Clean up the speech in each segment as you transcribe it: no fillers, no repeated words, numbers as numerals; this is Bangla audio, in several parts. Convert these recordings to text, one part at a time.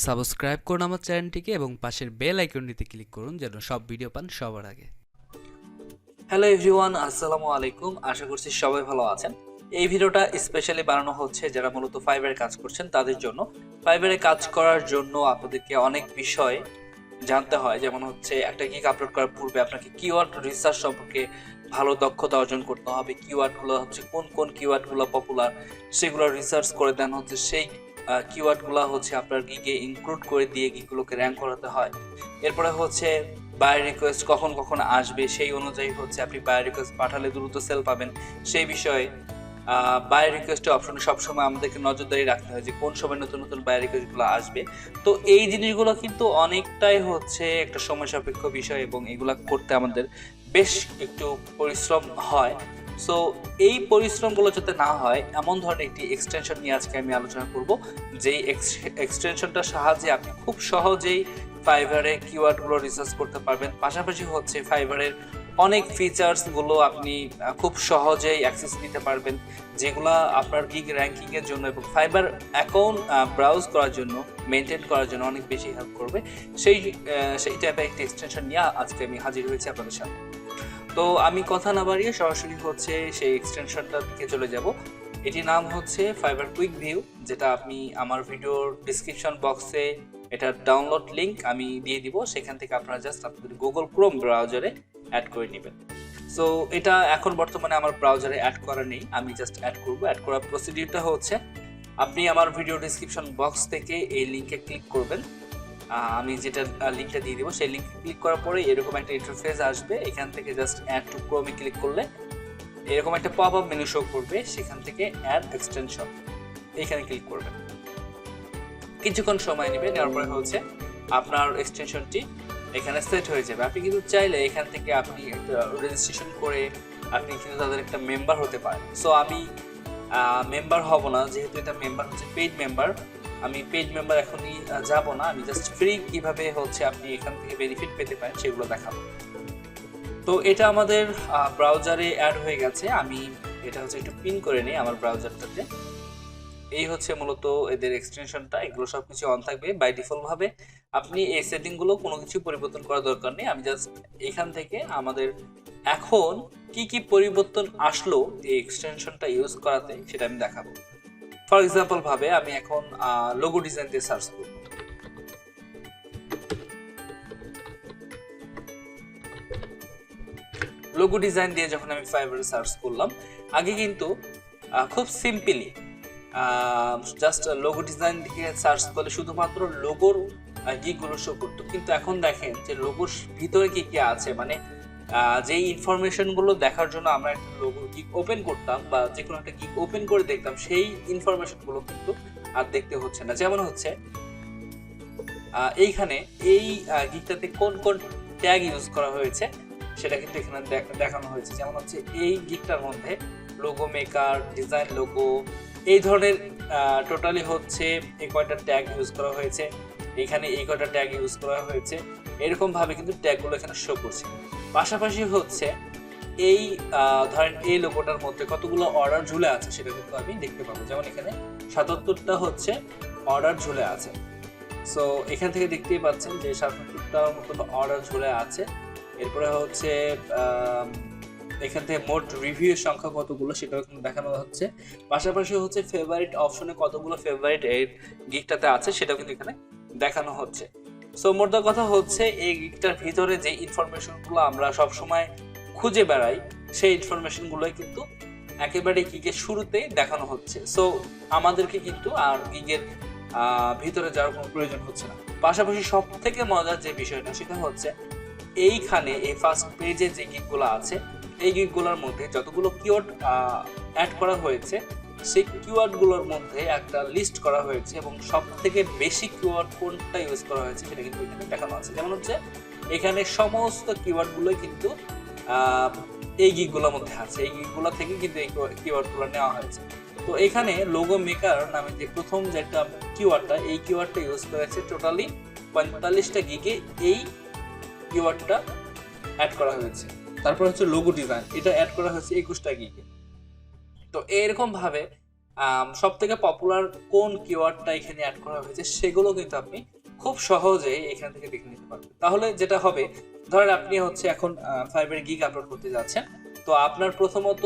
সাবস্ক্রাইব করুন আমার চ্যানেলটিকে এবং পাশের বেল আইকনটিতে ক্লিক করুন যেন সব ভিডিও পান সবার আগে। হ্যালো এভরিওয়ান, আসসালামু আলাইকুম। আশা করছি সবাই ভালো আছেন। এই ভিডিওটা স্পেশালি বানানো হচ্ছে যারা মূলত ফাইবারে কাজ করছেন তাদের জন্য। ফাইবারে কাজ করার জন্য আপনাদেরকে অনেক বিষয় জানতে হয়, যেমন হচ্ছে একটা গিগ আপলোড করার পূর্বে আপনাকে কিওয়ার্ড রিসার্চ সম্পর্কে ভালো দক্ষতা অর্জন করতে হবে। কিওয়ার্ডগুলো হচ্ছে কোন কোন কিওয়ার্ডগুলো পপুলার সেগুলো রিসার্চ করে দেন হচ্ছে সেই কিওয়ার্ডগুলো হচ্ছে আপনার গিগে ইনক্লুড করে দিয়ে গিগগুলোকে র্যাঙ্ক করাতে হয়। এরপরে হচ্ছে বাই রিকোয়েস্ট কখন কখন আসবে সেই অনুযায়ী হচ্ছে আপনি বাই রিকোয়েস্ট পাঠালে দ্রুত সেল পাবেন সেই বিষয়ে বাই রিকোয়েস্টের অপশনে সবসময় আমাদেরকে নজরদারি রাখতে হয় যে কোন সময় নতুন নতুন বাই রিকোয়েস্টগুলো আসবে। তো এই জিনিসগুলো কিন্তু অনেকটাই হচ্ছে একটা সময় সাপেক্ষ বিষয় এবং এগুলা করতে আমাদের বেশ একটু পরিশ্রম হয়। সো এই পরিশ্রমগুলো যাতে না হয় এমন ধরনের একটি এক্সটেনশন নিয়ে আজকে আমি আলোচনা করব, যেই এক্সটেনশনটার সাহায্যে আপনি খুব সহজেই ফাইবারে কিওয়ার্ডগুলো রিসার্চ করতে পারবেন। পাশাপাশি হচ্ছে ফাইবারের অনেক ফিচার্সগুলো আপনি খুব সহজেই অ্যাক্সেস নিতে পারবেন, যেগুলো আপনার গিগ র্যাঙ্কিংয়ের জন্য এবং ফাইবার অ্যাকাউন্ট ব্রাউজ করার জন্য, মেনটেন করার জন্য অনেক বেশি হেল্প করবে। সেই টাইপের একটি এক্সটেনশন নিয়ে আজকে আমি হাজির হয়েছি আপনাদের সামনে। তো আমি কথা না বাড়িয়ে সরাসরি হচ্ছে সেই এক্সটেনশনটার দিকে চলে যাব। এটির নাম হচ্ছে ফাইবার কুইক ভিউ, যেটা আপনি আমার ভিডিওর ডিসক্রিপশন বক্সে এটার ডাউনলোড লিংক আমি দিয়ে দিব, সেখান থেকে আপনারা জাস্ট আপনাদের গুগল ক্রোম ব্রাউজারে অ্যাড করে নেবেন। সো এটা এখন বর্তমানে আমার ব্রাউজারে অ্যাড করা নেই, আমি জাস্ট অ্যাড করব। অ্যাড করার প্রসিডিউরটা হচ্ছে আপনি আমার ভিডিও ডিসক্রিপশন বক্স থেকে এই লিংকে ক্লিক করবেন। আমি যেটা লিংকটা দিয়ে দিব সেই লিংকে ক্লিক করার পরে এরকম একটা ইন্টারফেস আসবে। এখান থেকে জাস্ট অ্যাড টু ক্রোমে ক্লিক করলে এরকম একটা পপ আপ মেনু শো করবে, সেখান থেকে অ্যাড এক্সটেনশন এইখানে ক্লিক করবেন। কিছুক্ষণ সময় নেবে, নেওয়ার পরে হচ্ছে আপনার এক্সটেনশনটি এখানে সেট হয়ে যাবে। আপনি কিন্তু চাইলে এখান থেকে আপনি একটা রেজিস্ট্রেশন করে আপনি কিন্তু তাদের একটা মেম্বার হতে পারেন। সো আমি মেম্বার হব না, যেহেতু এটা মেম্বার হচ্ছে পেইড মেম্বার। আমি পেইড মেম্বার এখনই যাব না, আমি জাস্ট ফ্রি কিভাবে হচ্ছে আপনি এখান থেকে বেনিফিট পেতে পারেন সেগুলো দেখাবো। তো এটা আমাদের ব্রাউজারে অ্যাড হয়ে গেছে। আমি এটা হচ্ছে একটু পিন করে নিই আমার ব্রাউজারটাতে। এই হচ্ছে মূলত এদের এক্সটেনশনটা, এগুলো সবকিছু অন থাকবে বাই ডিফল্ট ভাবে। আপনি এই সেটিংগুলো কোনো কিছু পরিবর্তন করার দরকার নেই। আমি জাস্ট এখান থেকে আমাদের এখন কি কি পরিবর্তন আসলো এই এক্সটেনশনটা ইউজ করাতে সেটা আমি দেখাবো। ফর এক্সাম্পল ভাবে আমি এখন লোগো ডিজাইন দিয়ে সার্চ করব। লোগো ডিজাইন দিয়ে যখন আমি ফাইবারে সার্চ করলাম, আগে কিন্তু খুব সিম্পলি জাস্ট লোগো ডিজাইন দিয়ে সার্চ করলে শুধুমাত্র লোগোর গিকগুলো শো করতো, কিন্তু এখন দেখেন যে লোগোর ভিতরে কি কি আছে, মানে যেই ইনফরমেশনগুলো দেখার জন্য আমরা একটা লোগো গিক ওপেন করতাম বা যে কোনো একটা গিক ওপেন করে দেখতাম, সেই ইনফরমেশনগুলো কিন্তু আর দেখতে হচ্ছে না। যেমন হচ্ছে এইখানে এই গিকটাতে কোন কোন ট্যাগ ইউজ করা হয়েছে সেটা কিন্তু এখানে দেখানো হয়েছে। যেমন হচ্ছে এই গিকটার মধ্যে লোগো মেকার, ডিজাইন লোগো, এই ধরনের টোটালি হচ্ছে এই কয়টা ট্যাগ ইউজ করা হয়েছে, এখানে এই কয়টা ট্যাগ ইউজ করা হয়েছে, এরকম ভাবে কিন্তু ট্যাগগুলো এখানে শো করছে। পাশাপাশি হচ্ছে এই ধরেন এই লোগোটার মধ্যে কতগুলো অর্ডার ঝুলে আছে সেটা কিন্তু আমি দেখতে পাবো। যেমন এখানে ৭৭টা হচ্ছে অর্ডার ঝুলে আছে। সো এখান থেকে দেখতেই পাচ্ছেন যে ৭৭টার মতন অর্ডার ঝুলে আছে। এরপরে হচ্ছে এখান থেকে মোট রিভিউর সংখ্যা কতগুলো সেটাও কিন্তু দেখানো হচ্ছে। পাশাপাশি হচ্ছে ফেভারিট অপশনে কতগুলো ফেভারিট এই গিকটাতে আছে সেটাও কিন্তু এখানে দেখানো হচ্ছে। সো মোট কথা হচ্ছে এই গিকটার ভিতরে যে ইনফরমেশনগুলো আমরা সবসময় খুঁজে বেড়াই সেই ইনফরমেশনগুলোই কিন্তু একেবারে গিগের শুরুতেই দেখানো হচ্ছে। সো আমাদেরকে কিন্তু আর গিগের ভিতরে যাওয়ার কোনো প্রয়োজন হচ্ছে না। পাশাপাশি সব থেকে মজার যে বিষয়টা সেটা হচ্ছে এইখানে এই ফার্স্ট পেজে যে গিকগুলো আছে এই গিকগুলোর মধ্যে যতগুলো কিওয়ার্ড অ্যাড করা হয়েছে সেই কিওয়ার্ডগুলোর মধ্যে একটা লিস্ট করা হয়েছে এবং সব থেকে বেশি কিওয়ার্ড কোনটা ইউজ করা হয়েছে সেটা কিন্তু এখানে দেখানো আছে। যেমন হচ্ছে এখানে সমস্ত কিওয়ার্ডগুলোই কিন্তু এই গিকগুলোর মধ্যে আছে, এই গিকগুলো থেকে কিন্তু এই কিওয়ার্ডগুলো নেওয়া হয়েছে। তো এখানে লোগো মেকার নামে যে প্রথম যে একটা কিওয়ার্ডটা, এই কিওয়ার্ডটা ইউজ করেছে টোটালি ৪৫টা গিগে এই কিওয়ার্ডটা অ্যাড করা হয়েছে। তারপর হচ্ছে লোগো ডিজাইন, এটা অ্যাড করা হয়েছে ২১টা গিগে। তো এরকম ভাবে সব থেকে পপুলার কোন কিওয়ার্ডটা এখানে অ্যাড করা হয়েছে সেগুলো কিন্তু আপনি খুব সহজেই এখান থেকে দেখে নিতে পারবেন। তাহলে যেটা হবে, ধরেন আপনি হচ্ছে এখন ফাইবার গিগ আপলোড করতে যাচ্ছেন, তো আপনার প্রথমত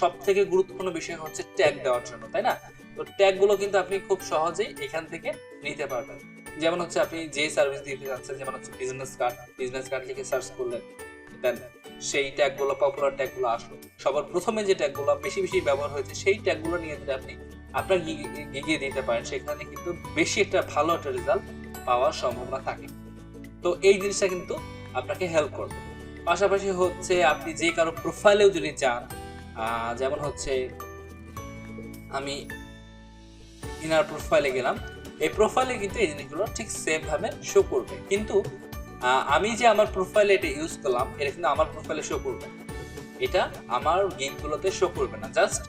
সব থেকে গুরুত্বপূর্ণ বিষয় হচ্ছে ট্যাগ দেওয়ার জন্য, তাই না? তো ট্যাগ গুলো কিন্তু আপনি খুব সহজেই এখান থেকে নিতে পারবেন। যেমন হচ্ছে আপনি যে সার্ভিস দিতে যাচ্ছেন, যেমন হচ্ছে বিজনেস কার্ড লিখে সার্চ করলেন, দেন সেই ট্যাগগুলো, পপুলার ট্যাগগুলো আসলো। সবার প্রথমে যে ট্যাগগুলো বেশি বেশি ব্যবহার হয়েছে সেই ট্যাগগুলো নিয়ে যদি আপনি আপনার গিগে দিতে পারেন, সেখানে কিন্তু বেশি একটা ভালো একটা রেজাল্ট পাওয়ার সম্ভাবনা থাকে। তো এই জিনিসটা কিন্তু আপনাকে হেল্প করবে। পাশাপাশি হচ্ছে আপনি যে কারো প্রোফাইলেও যদি যান, যেমন হচ্ছে আমি ইনার প্রোফাইলে গেলাম, এই প্রোফাইলে কিন্তু এই জিনিসগুলো ঠিক সেম ভাবে শো করবে, কিন্তু আমি যে আমার প্রোফাইলে এটা ইউজ করলাম এটা কিন্তু আমার প্রোফাইলে শো করবে, এটা আমার গেমগুলোতে শো করবে না। জাস্ট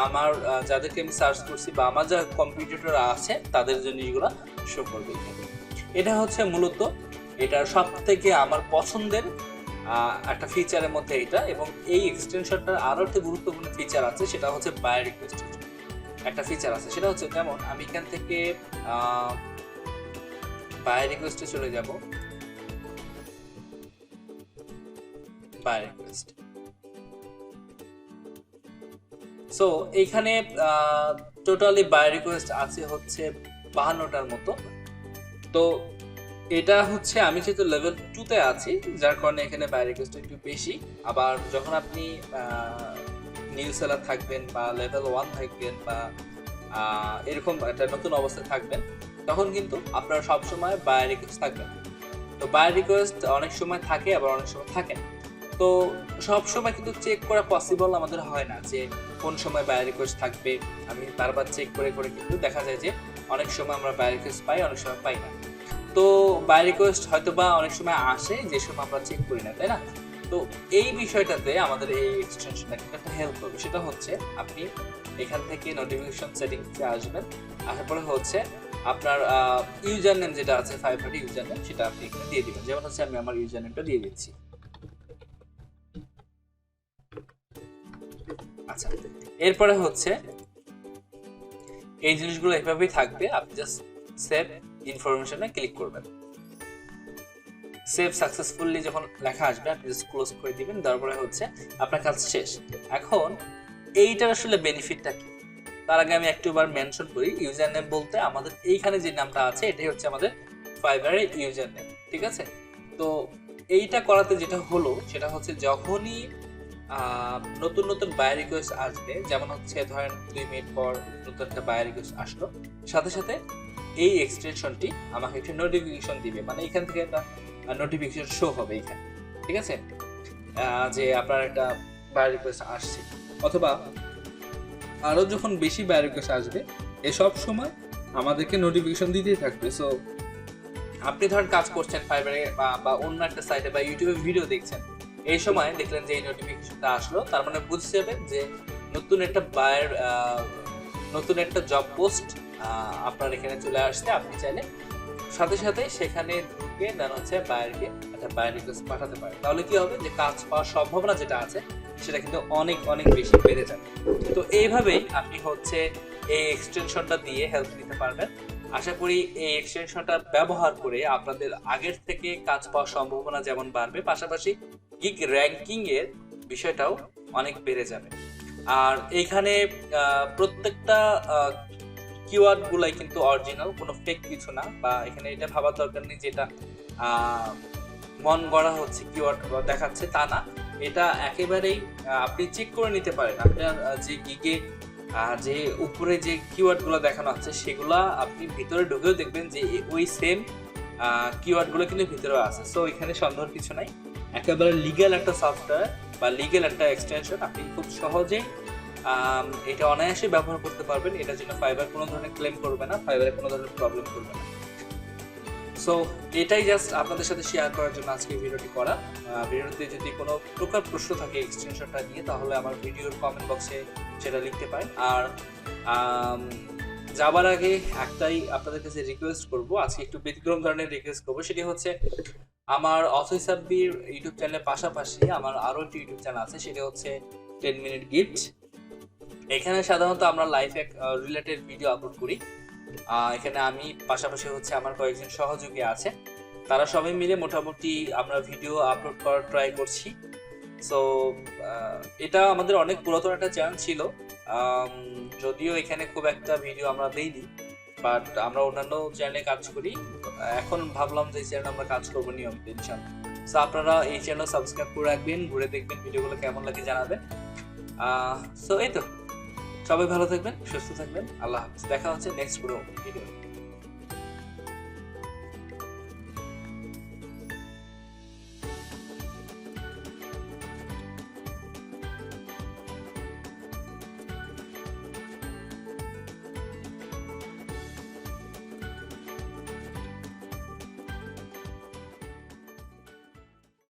আমার যাদেরকে আমি সার্চ করছি বা আমার যারা কম্পিটিটর আছে তাদের জিনিসগুলো শো করবে। এটা হচ্ছে মূলত এটার সব থেকে আমার পছন্দের একটা ফিচারের মধ্যে এটা। এবং এই এক্সটেনশনটার আরো একটা গুরুত্বপূর্ণ ফিচার আছে, সেটা হচ্ছে বাই রিকোয়েস্ট একটা ফিচার আছে। সেটা হচ্ছে যেমন আমি এখান থেকে বাই রিকোয়েস্টে চলে যাব, বাই রিকোয়েস্ট। সো এইখানে টোটালি বাই রিকোয়েস্ট আছে হচ্ছে 52টার মতো। তো এটা হচ্ছে আমি যেহেতু লেভেল 2 তে আছি, যার কারণে এখানে বাই রিকোয়েস্ট একটু বেশি। আবার যখন আপনি নিউ সেলার থাকবেন বা লেভেল 1 থাকবেন বা এরকম একটা নতুন অবস্থায় থাকবেন, তখন কিন্তু আপনার সবসময় বাই রিকোয়েস্ট থাকবে। তো বাই রিকোয়েস্ট অনেক সময় থাকে, আবার অনেক সময় থাকে না। তো সব সময় কিন্তু চেক করা পসিবল আমাদের হয় না যে কোন সময় বাই রিকোয়েস্ট থাকবে। আমি বারবার চেক করে করে কিন্তু দেখা যায় যে অনেক সময় আমরা বাই রিকোয়েস্ট পাই, অনেক সময় পাই না। তো বাই রিকোয়েস্ট হয়তো বা অনেক সময় আসে যে সময় আমরা চেক করি না, তাই না? তো এই বিষয়টাতে আমাদের এই এক্সটেনশনটা কিন্তু একটা হেল্প করবে। সেটা হচ্ছে আপনি এখান থেকে নোটিফিকেশন সেটিংসে আসবেন, আসার পরে হচ্ছে আপনার ইউজার নেম যেটা আছে, ফাইবারের ইউজার নেম, সেটা আপনি এখানে দিয়ে দিবেন। যেমন হচ্ছে আমি আমার ইউজার নেমটা দিয়ে দিচ্ছি। আচ্ছা, এরপরে হচ্ছে এই জিনিসগুলো এভাবেই থাকবে। আপনি জাস্ট সেভ ইনফরমেশনে ক্লিক করবেন। সেভ সাকসেসফুলি যখন লেখা আসবে আপনি জাস্ট ক্লোজ করে দিবেন, তারপরে হচ্ছে আপনার কাজ শেষ। এখন এইটার আসলে বেনিফিটটা কি, তার আগে আমি একটুবার মেনশন করি। ইউজার নেম বলতে আমাদের এইখানে যে নামটা আছে এটাই হচ্ছে আমাদের ফাইবারের ইউজার নেম, ঠিক আছে? তো এইটা করাতে যেটা হলো সেটা হচ্ছে যখনই নতুন নতুন বাই রিকোয়েস্ট আসবে, যেমন হচ্ছে ধরেন 2 মিনিট পর নতুন একটা বাই রিকোয়েস্ট আসলো, সাথে সাথে এই এক্সটেনশনটি আমাকে একটা নোটিফিকেশন দিবে। মানে এখান থেকে একটা নোটিফিকেশন শো হবে এখানে, ঠিক আছে, যে আপনার একটা বাই রিকোয়েস্ট আসছে। অথবা আরো যখন বেশি বাই রিকোয়েস্ট আসবে, এসব সময় আমাদেরকে নোটিফিকেশন দিতেই থাকবে। সো আপনি ধরেন কাজ করছেন ফাইবারে বা অন্য একটা সাইটে বা ইউটিউবে ভিডিও দেখছেন, এই সময় দেখলেন যে এই নোটিফিকেশনটা আসলো, তার মানে বুঝতে যাবেন যে নতুন একটা বায়ের নতুন একটা জব পোস্ট আপনার এখানে চলে আসছে। আপনি চাইলে সাথে সাথে সেখানে ঢুকে দেন হচ্ছে বায়ারকে একটা বায়ার রিকোয়েস্ট পাঠাতে পারেন। তাহলে কি হবে যে কাজ পাওয়ার সম্ভাবনা যেটা আছে সেটা কিন্তু অনেক অনেক বেশি বেড়ে যাবে। তো এইভাবেই আপনি হচ্ছে এই এক্সটেনশনটা দিয়ে হেল্প নিতে পারবেন। আশা করি এই এক্সটেনশনটা ব্যবহার করে আপনাদের আগের থেকে কাজ পাওয়ার সম্ভাবনা যেমন বাড়বে, পাশাপাশি গিগ র্যাঙ্কিং এর বিষয়টাও অনেক বেড়ে যাবে। আর এইখানে প্রত্যেকটা কিওয়ার্ড গুলাই কিন্তু অরিজিনাল, কোনো ফেক কিছু না, বা এখানে এটা ভাবার দরকার নেই যেটা মন গড়া হচ্ছে কিওয়ার্ড দেখাচ্ছে, তা না। এটা একেবারেই আপনি চেক করে নিতে পারেন। আপনার যে গিগে যে উপরে যে কিওয়ার্ড গুলো দেখানো হচ্ছে সেগুলা আপনি ভিতরে ঢুকেও দেখবেন যে ওই সেম কিওয়ার্ড গুলো কিন্তু ভিতরেও আছে। সো এখানে সন্দেহের কিছু নাই, একেবারে লিগ্যাল একটা সফটওয়্যার বা লিগ্যাল একটা এক্সটেনশন। আপনি খুব সহজেই এটা অনায়াসে ব্যবহার করতে পারবেন। এটার জন্য ফাইবার কোনো ধরনের ক্লেম করবে না, ফাইবারে কোনো ধরনের প্রবলেম করবে না। সো এটাই জাস্ট আপনাদের সাথে শেয়ার করার জন্য আজকে ভিডিওটি করা। ভিডিওতে যদি কোনো প্রকার প্রশ্ন থাকে এক্সটেনশনটা নিয়ে, তাহলে আমার ভিডিওর কমেন্ট বক্সে সেটা লিখতে পারেন। আর যাবার আগে একটাই আপনাদের কাছে রিকোয়েস্ট করব, আজকে একটু ব্যতিক্রম ধরনের রিকোয়েস্ট করবো। সেটি হচ্ছে আমার অথৈ সাব্বির ইউটিউব চ্যানেলের পাশাপাশি আমার আরও একটি ইউটিউব চ্যানেল আছে, সেটা হচ্ছে 10 মিনিট গিফট। এখানে সাধারণত আমরা লাইফ রিলেটেড ভিডিও আপলোড করি। এখানে আমি পাশাপাশি হচ্ছে আমার কয়েকজন সহযোগী আছে, তারা সবাই মিলে মোটামুটি আমরা ভিডিও আপলোড করার ট্রাই করছি। সো এটা আমাদের অনেক পুরাতন একটা চ্যানেল ছিল, যদিও এখানে খুব একটা ভিডিও আমরা দেইনি, বাট আমরা অন্যান্য চ্যানেলে কাজ করি। এখন ভাবলাম যে এই চ্যানেলে আমরা কাজ করবো নিয়মিত ইনশাআল্লাহ। সো আপনারা এই চ্যানেল সাবস্ক্রাইব করে রাখবেন, ঘুরে দেখবেন, ভিডিওগুলো কেমন লাগে জানাবেন। সো এই তো, সবাই ভালো থাকবেন, সুস্থ থাকবেন, আল্লাহ হাফিজ। দেখা হচ্ছে নেক্সট ভিডিও।